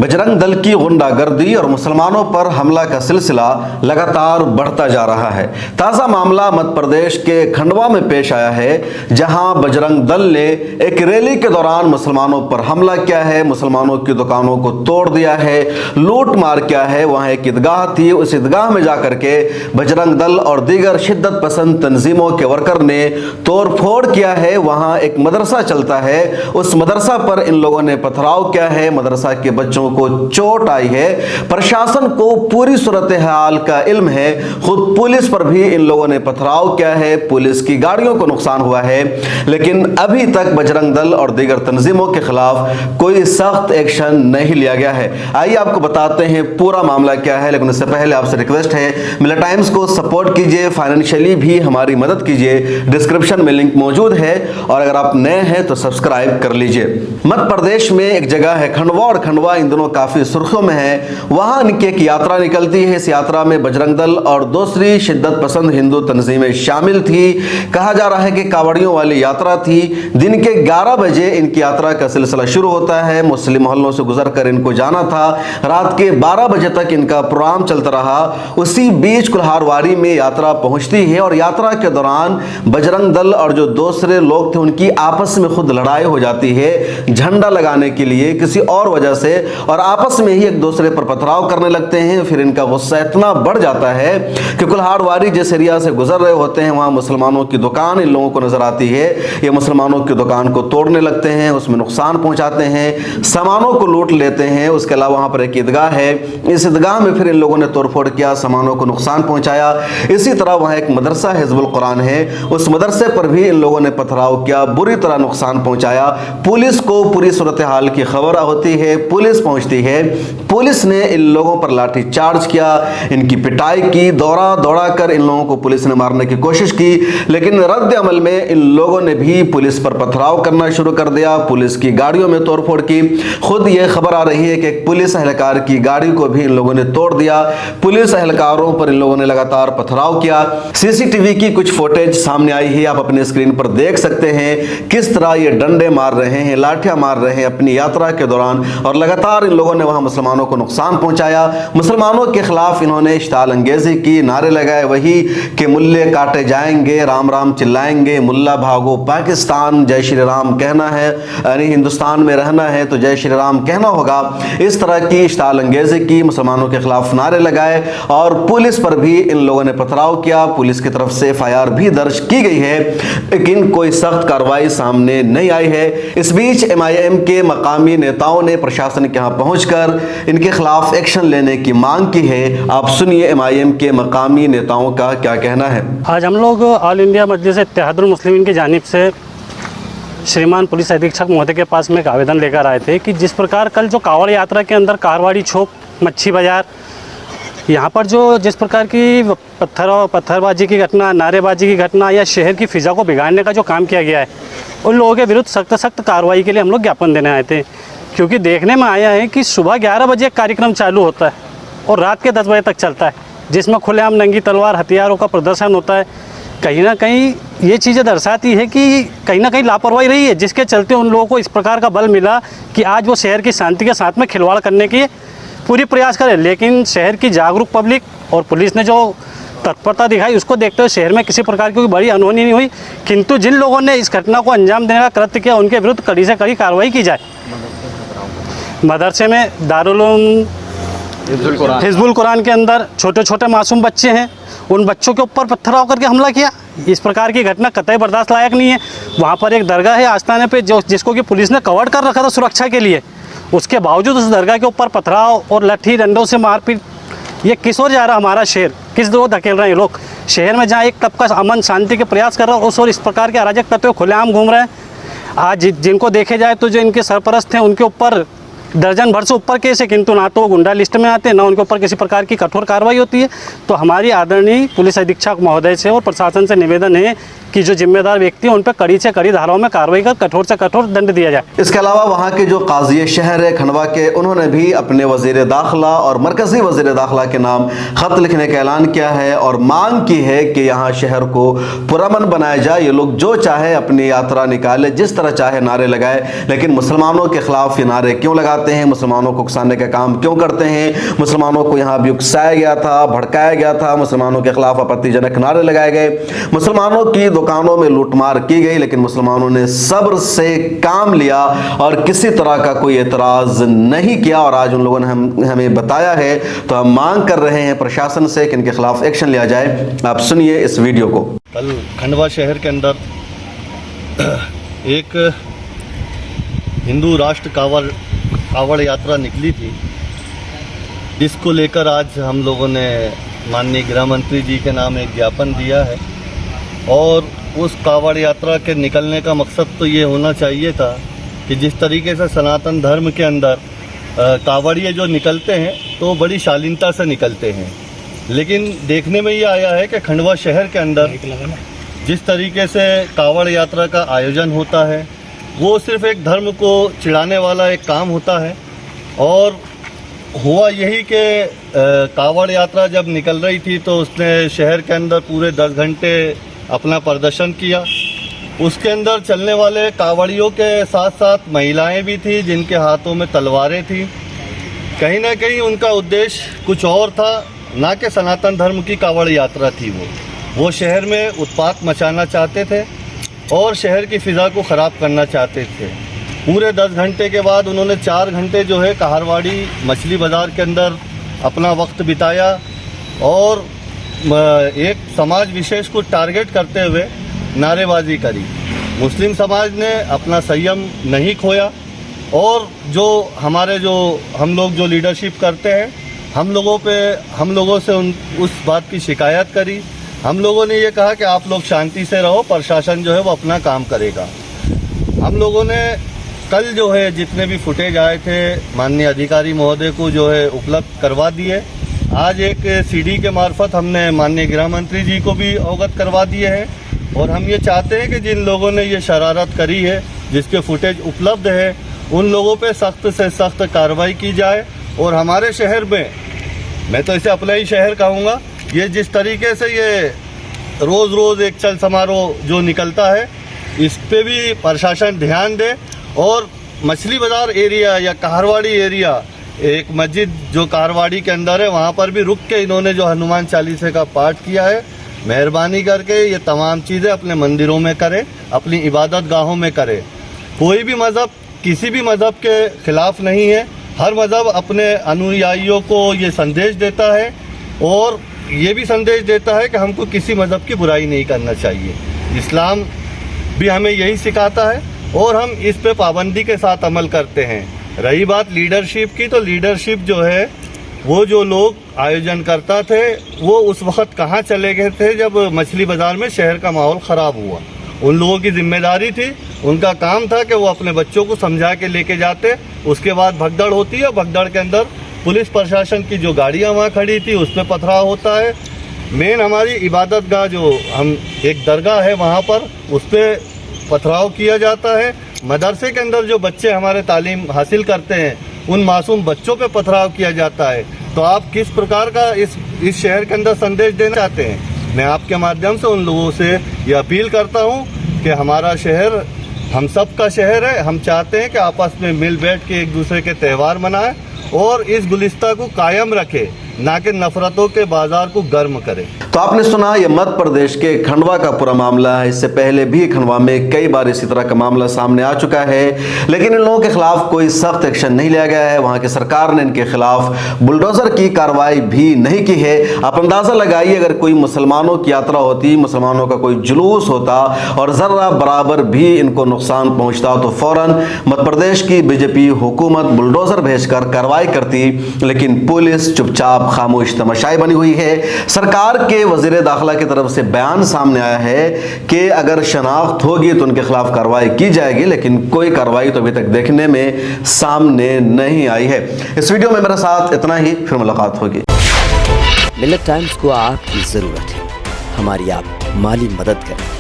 बजरंग दल की गुंडागर्दी और मुसलमानों पर हमला का सिलसिला लगातार बढ़ता जा रहा है। ताज़ा मामला मध्य प्रदेश के खंडवा में पेश आया है, जहां बजरंग दल ने एक रैली के दौरान मुसलमानों पर हमला किया है, मुसलमानों की दुकानों को तोड़ दिया है, लूट मार किया है। वहां एक ईदगाह थी, उस ईदगाह में जाकर के बजरंग दल और दीगर शिद्दत पसंद तंजीमों के वर्कर ने तोड़ फोड़ किया है। वहां एक मदरसा चलता है, उस मदरसा पर इन लोगों ने पथराव किया है, मदरसा के बच्चों को चोट आई है। प्रशासन को पूरी सूरत हाल का इल्म है, खुद पुलिस पर भी इन लोगों ने पथराव किया है, पुलिस की गाड़ियों को नुकसान हुआ है, लेकिन अभी तक बजरंग दल और दीगर तंजीमों के खिलाफ कोई सख्त एक्शन नहीं लिया गया है। आइए आपको बताते हैं पूरा मामला क्या है, लेकिन उससे पहले आपसे रिक्वेस्ट है, मिला टाइम्स को सपोर्ट कीजिए, फाइनेंशियली भी हमारी मदद कीजिए। डिस्क्रिप्शन में लिंक मौजूद है और अगर आप नए हैं तो सब्सक्राइब कर लीजिए। मध्य प्रदेश में एक जगह है खंडवा, और खंडवा इन दिनों काफी सुर्खियों में है। वहां इनकी एक यात्रा निकलती है, इस यात्रा में बजरंग दल और दूसरी शिद्दत पसंद हिंदू तंजीमें शामिल थी। कहा जा रहा है कि कावड़ियों वाली यात्रा थी। दिन के 11 बजे इनकी यात्रा का सिलसिला शुरू होता है, मुस्लिम मोहल्लों से गुजरकर इनको जाना था। रात के 12 बजे तक इनका प्रोग्राम चलता रहा। उसी बीच कुल्हारवाड़ी में यात्रा पहुंचती है और यात्रा के दौरान बजरंग दल और जो दूसरे लोग थे उनकी आपस में खुद लड़ाई हो जाती है, झंडा लगाने के लिए किसी और वजह से, और आपस में ही एक दूसरे पर पथराव करने लगते हैं। फिर इनका गुस्सा इतना बढ़ जाता है कि कुल्हारवाड़ी जिस एरिया से गुजर रहे होते हैं वहां मुसलमानों की दुकान इन लोगों को नजर आती है। ये मुसलमानों की दुकान को तोड़ने लगते हैं, उसमें नुकसान पहुंचाते हैं, सामानों को लूट लेते हैं। उसके अलावा वहां पर एक ईदगाह है, इस ईदगाह में फिर इन लोगों ने तोड़फोड़ किया, सामानों को नुकसान पहुंचाया। इसी तरह वहां एक मदरसा हिजबुल कुरान है, उस मदरसे पर भी इन लोगों ने पथराव किया, बुरी तरह नुकसान पहुंचाया। पुलिस को पूरी सूरत हाल की खबर होती है, पुलिस पहुंचती है, पुलिस ने इन लोगों पर लाठी चार्ज किया, इनकी पिटाई की, दौड़ा दौड़ा कर इन लोगों को पुलिस ने मारने की कोशिश की, लेकिन रद्द अमल में इन लोगों ने भी पुलिस पर पथराव करना शुरू कर दिया, पुलिस की गाड़ियों में तोड़फोड़ की। खुद ये खबर आ रही है कि एक पुलिस एहलकार की गाड़ी को भी इन लोगों ने तोड़ दिया, पुलिस एहलकारों पर इन लोगों ने लगातार पथराव किया। सीसीटीवी की कुछ फुटेज सामने आई है, आप अपने स्क्रीन पर देख सकते हैं किस तरह ये डंडे मार रहे हैं, लाठियां मार रहे हैं अपनी यात्रा के दौरान, और लगातार इन लोगों ने वहां मुसलमानों को नुकसान पहुंचाया। मुसलमानों के खिलाफ इन्होंने इश्ताल अंगेजी की, नारे लगाए वही कि मुल्ले काटे जाएंगे, राम राम चिल्लाएंगे, मुल्ला भागो पाकिस्तान, जय श्री राम कहना है, यानी हिंदुस्तान में रहना है तो जय श्री राम कहना होगा। इस तरह की इश्ताल अंगेजी की, मुसलमानों के खिलाफ नारे लगाए और पुलिस पर भी इन लोगों ने पथराव किया। पुलिस की तरफ से FIR भी दर्ज की गई है, लेकिन कोई सख्त कार्रवाई सामने नहीं आई है। इस बीच MIM के मकामी नेताओं ने प्रशासन के यहाँ पहुंचकर इनके खिलाफ एक्शन लेने की मांग की है। आप सुनिए MIM के मकामी नेताओं का क्या कहना है। आज हम लोग ऑल इंडिया मजलिस इत्तेहादुल मुस्लिमीन की जानिब से श्रीमान पुलिस अधीक्षक महोदय के पास में एक आवेदन लेकर आए थे कि जिस प्रकार कल जो कांवड़ यात्रा के अंदर कारवाड़ी चौक, मच्छी बाजार, यहाँ पर जो जिस प्रकार की पत्थरबाजी की घटना, नारेबाजी की घटना या शहर की फ़िज़ा को बिगाड़ने का जो काम किया गया है, उन लोगों के विरुद्ध सख्त कार्रवाई के लिए हम लोग ज्ञापन देने आए थे। क्योंकि देखने में आया है कि सुबह 11 बजे कार्यक्रम चालू होता है और रात के 10 बजे तक चलता है, जिसमें खुलेआम नंगी तलवार हथियारों का प्रदर्शन होता है। कहीं ना कहीं ये चीज़ें दर्शाती है कि कहीं ना कहीं लापरवाही रही है, जिसके चलते उन लोगों को इस प्रकार का बल मिला कि आज वो शहर की शांति के साथ में खिलवाड़ करने की पूरी प्रयास करें। लेकिन शहर की जागरूक पब्लिक और पुलिस ने जो तत्परता दिखाई, उसको देखते हुए शहर में किसी प्रकार की कोई बड़ी अनहोनी नहीं हुई। किंतु जिन लोगों ने इस घटना को अंजाम देने का कृत्य किया, उनके विरुद्ध कड़ी से कड़ी कार्रवाई की जाए। मदरसे में दारुल हिजबुल कुरान के अंदर छोटे छोटे मासूम बच्चे हैं, उन बच्चों के ऊपर पत्थराव करके हमला किया। इस प्रकार की घटना कतई बर्दाश्त लायक नहीं है। वहाँ पर एक दरगाह है आस्थाने पे, जिसको कि पुलिस ने कवर कर रखा था सुरक्षा के लिए, उसके बावजूद उस दरगाह के ऊपर पथराव और लाठी डंडों से मारपीट। ये किस ओर जा रहा हमारा शहर, किस ओर धकेल रहे हैं लोग। शहर में जहाँ एक तबका अमन शांति के प्रयास कर रहा है, उस ओर इस प्रकार के अराजक तत्व खुलेआम घूम रहे हैं। आज जिनको देखे जाए तो जो इनके सरपरस्त हैं उनके ऊपर दर्जन भर से ऊपर केस है, किंतु ना तो वो गुंडा लिस्ट में आते हैं, ना उनके ऊपर किसी प्रकार की कठोर कार्रवाई होती है। तो हमारी आदरणीय पुलिस अधीक्षक महोदय से और प्रशासन से निवेदन है कि जो जिम्मेदार व्यक्ति हैं उन पर कड़ी से कड़ी धाराओं में कार्रवाई कर कठोर से कठोर दंड दिया जाए। इसके अलावा वहाँ के जो काजी शहर है खंडवा के, उन्होंने भी अपने वजीर दाखिला और मरकजी वजीर दाखिला के नाम खत लिखने का ऐलान किया है और मांग की है कि यहाँ शहर को पुरअमन बनाया जाए। ये लोग जो चाहे अपनी यात्रा निकाले, जिस तरह चाहे नारे लगाए, लेकिन मुसलमानों के खिलाफ ये नारे क्यों लगाते लगाते हैं, मुसलमानों को उकसाने का काम क्यों करते हैं, मुसलमानों को यहाँ भी उकसाया गया था, भड़काया गया था, मुसलमानों के खिलाफ आपत्तिजनक नारे लगाए गए, मुसलमानों की दुकानों में लूटमार की गई, लेकिन मुसलमानों ने सब्र से काम लिया और किसी तरह का कोई एतराज नहीं किया। और आज उन लोगों ने हमें बताया है, तो हम मांग कर रहे हैं प्रशासन से कि इनके खिलाफ एक्शन लिया जाए। आप सुनिए इस वीडियो को। कल खंडवा शहर के अंदर एक हिंदू राष्ट्र कावड़ यात्रा निकली थी, जिसको लेकर आज हम लोगों ने माननीय गृह मंत्री जी के नाम एक ज्ञापन दिया है। और उस कावड़ यात्रा के निकलने का मकसद तो ये होना चाहिए था कि जिस तरीके से सनातन धर्म के अंदर कावड़िए जो निकलते हैं तो बड़ी शालीनता से निकलते हैं, लेकिन देखने में ये आया है कि खंडवा शहर के अंदर जिस तरीके से कावड़ यात्रा का आयोजन होता है वो सिर्फ एक धर्म को चिढ़ाने वाला एक काम होता है। और हुआ यही कि कावड़ यात्रा जब निकल रही थी तो उसने शहर के अंदर पूरे 10 घंटे अपना प्रदर्शन किया। उसके अंदर चलने वाले कावड़ियों के साथ साथ महिलाएं भी थी जिनके हाथों में तलवारें थी। कहीं ना कहीं उनका उद्देश्य कुछ और था, ना कि सनातन धर्म की कावड़ यात्रा थी। वो शहर में उत्पात मचाना चाहते थे और शहर की फ़िज़ा को ख़राब करना चाहते थे। पूरे 10 घंटे के बाद उन्होंने 4 घंटे जो है कहारवाड़ी मछली बाज़ार के अंदर अपना वक्त बिताया और एक समाज विशेष को टारगेट करते हुए नारेबाजी करी। मुस्लिम समाज ने अपना संयम नहीं खोया और हम लोग जो लीडरशिप करते हैं, हम लोगों से उस बात की शिकायत करी। हम लोगों ने ये कहा कि आप लोग शांति से रहो, प्रशासन जो है वो अपना काम करेगा। हम लोगों ने कल जो है जितने भी फुटेज आए थे माननीय अधिकारी महोदय को जो है उपलब्ध करवा दिए। आज एक सीडी के मार्फत हमने माननीय गृह मंत्री जी को भी अवगत करवा दिए हैं। और हम ये चाहते हैं कि जिन लोगों ने ये शरारत करी है, जिसके फुटेज उपलब्ध है, उन लोगों पे सख्त से सख्त कार्रवाई की जाए। और हमारे शहर में, मैं तो इसे अपना ही शहर कहूँगा, ये जिस तरीके से ये रोज़ एक चल समारोह जो निकलता है, इस पे भी प्रशासन ध्यान दे। और मछली बाज़ार एरिया या कहारवाड़ी एरिया, एक मस्जिद जो कहारवाड़ी के अंदर है, वहाँ पर भी रुक के इन्होंने जो हनुमान चालीसा का पाठ किया है, मेहरबानी करके ये तमाम चीज़ें अपने मंदिरों में करें, अपनी इबादत गाहों में करें। कोई भी मज़हब किसी भी मज़हब के ख़िलाफ़ नहीं है। हर मज़हब अपने अनुयायियों को ये संदेश देता है और ये भी संदेश देता है कि हमको किसी मज़हब की बुराई नहीं करना चाहिए। इस्लाम भी हमें यही सिखाता है और हम इस पे पाबंदी के साथ अमल करते हैं। रही बात लीडरशिप की, तो लीडरशिप जो है वो जो लोग आयोजन करता थे वो उस वक्त कहाँ चले गए थे जब मछली बाज़ार में शहर का माहौल ख़राब हुआ। उन लोगों की जिम्मेदारी थी, उनका काम था कि वो अपने बच्चों को समझा के लेके जाते। उसके बाद भगदड़ होती है, भगदड़ के अंदर पुलिस प्रशासन की जो गाड़ियाँ वहाँ खड़ी थी उस पर पथराव होता है। मेन हमारी इबादत गाह जो हम एक दरगाह है वहाँ पर, उस पर पथराव किया जाता है। मदरसे के अंदर जो बच्चे हमारे तालीम हासिल करते हैं उन मासूम बच्चों पे पथराव किया जाता है। तो आप किस प्रकार का इस शहर के अंदर संदेश देना चाहते हैं? मैं आपके माध्यम से उन लोगों से ये अपील करता हूँ कि हमारा शहर हम सब का शहर है। हम चाहते हैं कि आपस में मिल बैठ के एक दूसरे के त्यौहार मनाएं और इस गुलिस्ता को कायम रखें, ना कि नफरतों के बाजार को गर्म करे। तो आपने सुना, ये मध्य प्रदेश के खंडवा का पूरा मामला है। इससे पहले भी खंडवा में कई बार इसी तरह का मामला सामने आ चुका है, लेकिन इन लोगों के खिलाफ कोई सख्त एक्शन नहीं लिया गया है। वहां की सरकार ने इनके खिलाफ बुलडोजर की कार्रवाई भी नहीं की है। आप अंदाजा लगाइए, अगर कोई मुसलमानों की यात्रा होती, मुसलमानों का कोई जुलूस होता और जरा बराबर भी इनको नुकसान पहुंचता तो फौरन मध्य प्रदेश की बीजेपी हुकूमत बुलडोजर भेजकर कार्रवाई करती, लेकिन पुलिस चुपचाप खामोश तमाशाई बनी हुई है। सरकार के वज़ीर दाखिला की तरफ से बयान सामने आया है कि अगर शनाख्त होगी तो उनके खिलाफ कार्रवाई की जाएगी, लेकिन कोई कार्रवाई तो अभी तक देखने में सामने नहीं आई है। इस वीडियो में मेरे साथ इतना ही, फिर मुलाकात होगी। मिल्लत टाइम्स को आपकी ज़रूरत है, हमारी आप माली मदद करें।